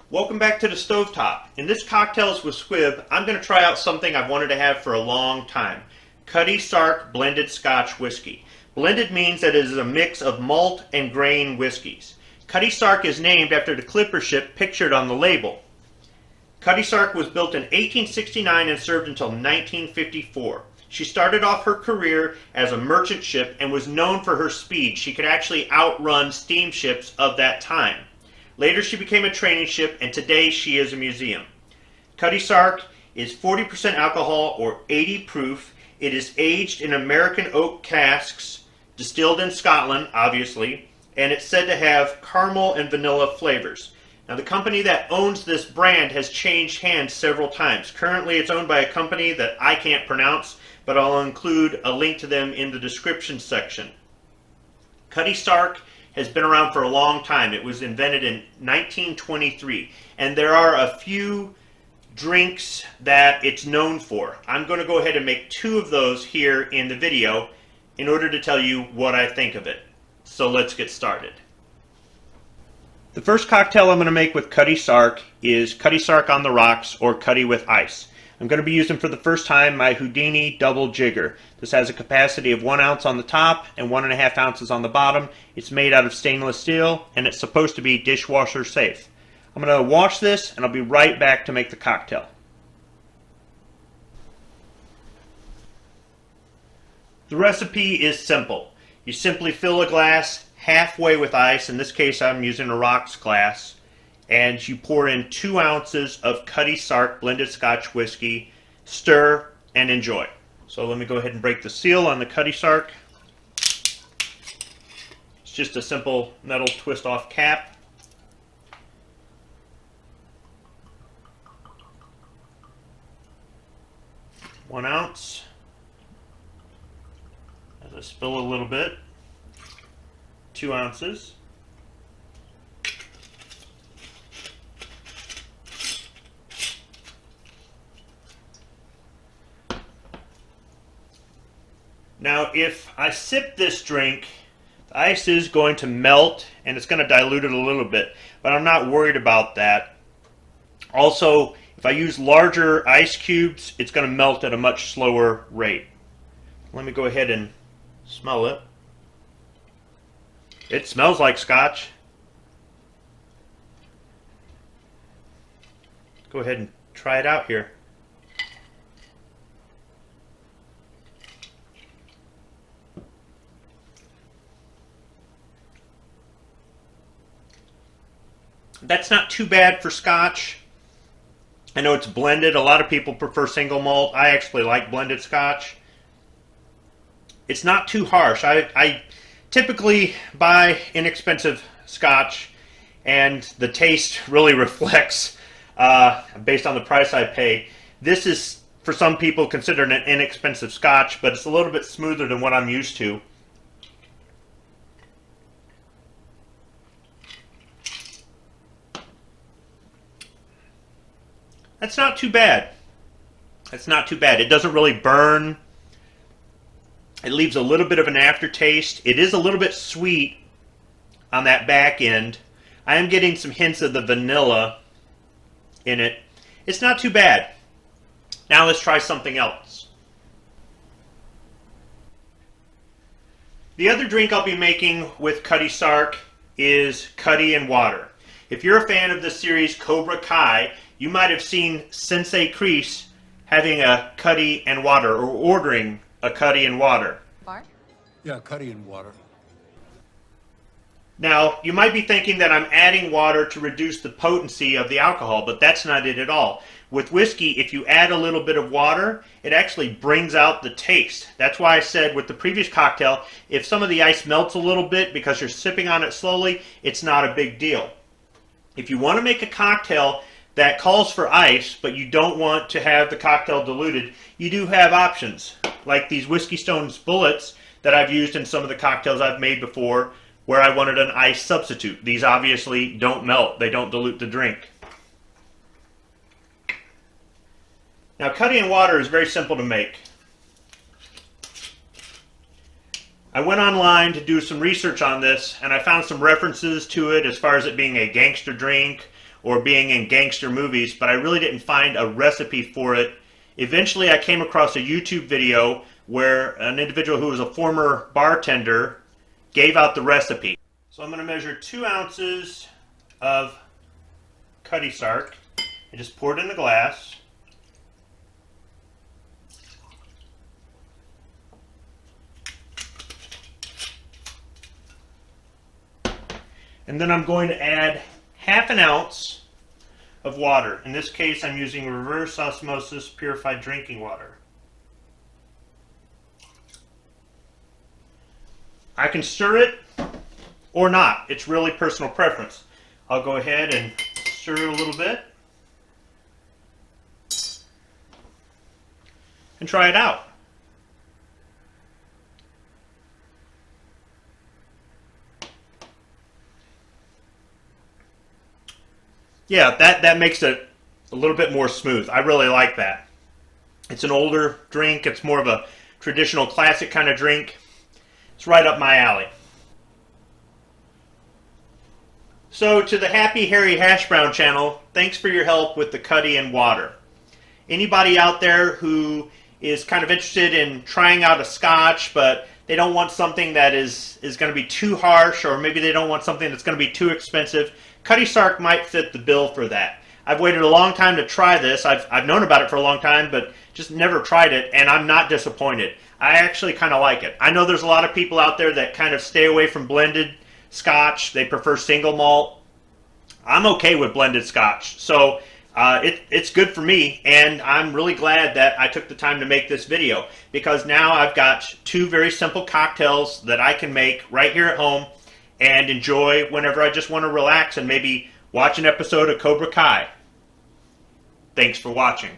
Welcome back to the Stovetop. In this Cocktails with Squib, I'm going to try out something I've wanted to have for a long time. Cutty Sark Blended Scotch Whiskey. Blended means that it is a mix of malt and grain whiskeys. Cutty Sark is named after the clipper ship pictured on the label. Cutty Sark was built in 1869 and served until 1954. She started off her career as a merchant ship and was known for her speed. She could actually outrun steamships of that time. Later she became a training ship, and today she is a museum. Cutty Sark is 40% alcohol or 80 proof. It is aged in American oak casks, distilled in Scotland, obviously, and it's said to have caramel and vanilla flavors. Now, the company that owns this brand has changed hands several times. Currently, it's owned by a company that I can't pronounce, but I'll include a link to them in the description section. Cutty Sark has been around for a long time. It was invented in 1923, and there are a few drinks that it's known for. I'm going to go ahead and make two of those here in the video in order to tell you what I think of it. So let's get started. The first cocktail I'm going to make with Cutty Sark is Cutty Sark on the rocks, or Cutty with ice. I'm going to be using for the first time my Houdini double jigger. This has a capacity of 1 ounce on the top and 1.5 ounces on the bottom. It's made out of stainless steel, and it's supposed to be dishwasher safe. I'm going to wash this, and I'll be right back to make the cocktail. The recipe is simple. You simply fill a glass halfway with ice. In this case, I'm using a rocks glass. And you pour in 2 ounces of Cutty Sark blended Scotch whiskey, stir, and enjoy. So let me go ahead and break the seal on the Cutty Sark. It's just a simple metal twist-off cap. One ounce. As I spill a little bit, 2 ounces. Now, if I sip this drink, the ice is going to melt and it's going to dilute it a little bit, but I'm not worried about that. Also, if I use larger ice cubes, it's going to melt at a much slower rate. Let me go ahead and smell it. It smells like Scotch. Go ahead and try it out here. That's not too bad for Scotch. I know it's blended. A lot of people prefer single malt. I actually like blended Scotch. It's not too harsh. I typically buy inexpensive Scotch, and the taste really reflects based on the price I pay. This is, for some people, considered an inexpensive Scotch, but it's a little bit smoother than what I'm used to. That's not too bad. That's not too bad. It doesn't really burn. It leaves a little bit of an aftertaste. It is a little bit sweet on that back end. I am getting some hints of the vanilla in it. It's not too bad. Now let's try something else. The other drink I'll be making with Cutty Sark is Cutty and water. If you're a fan of the series Cobra Kai, you might have seen Sensei Kreese having a Cutty and water, or ordering a Cutty and water. Bar? Yeah, Cutty and water. Now, you might be thinking that I'm adding water to reduce the potency of the alcohol, but that's not it at all. With whiskey, if you add a little bit of water, it actually brings out the taste. That's why I said with the previous cocktail, if some of the ice melts a little bit because you're sipping on it slowly, it's not a big deal. If you want to make a cocktail that calls for ice, but you don't want to have the cocktail diluted, you do have options, like these Whiskey Stones bullets that I've used in some of the cocktails I've made before, where I wanted an ice substitute. These obviously don't melt. They don't dilute the drink. Now, Cutty and water is very simple to make. I went online to do some research on this, and I found some references to it as far as it being a gangster drink or being in gangster movies, but I really didn't find a recipe for it. Eventually I came across a YouTube video where an individual who was a former bartender gave out the recipe. So I'm going to measure 2 ounces of Cutty Sark and just pour it in the glass. And then I'm going to add half an ounce of water. In this case, I'm using reverse osmosis purified drinking water. I can stir it or not. It's really personal preference. I'll go ahead and stir it a little bit and try it out. Yeah, that makes it a little bit more smooth. I really like that. It's an older drink. It's more of a traditional classic kind of drink. It's right up my alley. So to the Happy Harry Hashbrown channel, thanks for your help with the Cutty and water. Anybody out there who is kind of interested in trying out a Scotch, but they don't want something that is going to be too harsh, or maybe they don't want something that's going to be too expensive, Cutty Sark might fit the bill for that. I've waited a long time to try this. I've known about it for a long time, but just never tried it, and I'm not disappointed. I actually kind of like it. I know there's a lot of people out there that kind of stay away from blended Scotch. They prefer single malt. I'm okay with blended Scotch. So it's good for me, and I'm really glad that I took the time to make this video, because now I've got 2 very simple cocktails that I can make right here at home and enjoy whenever I just want to relax and maybe watch an episode of Cobra Kai. Thanks for watching.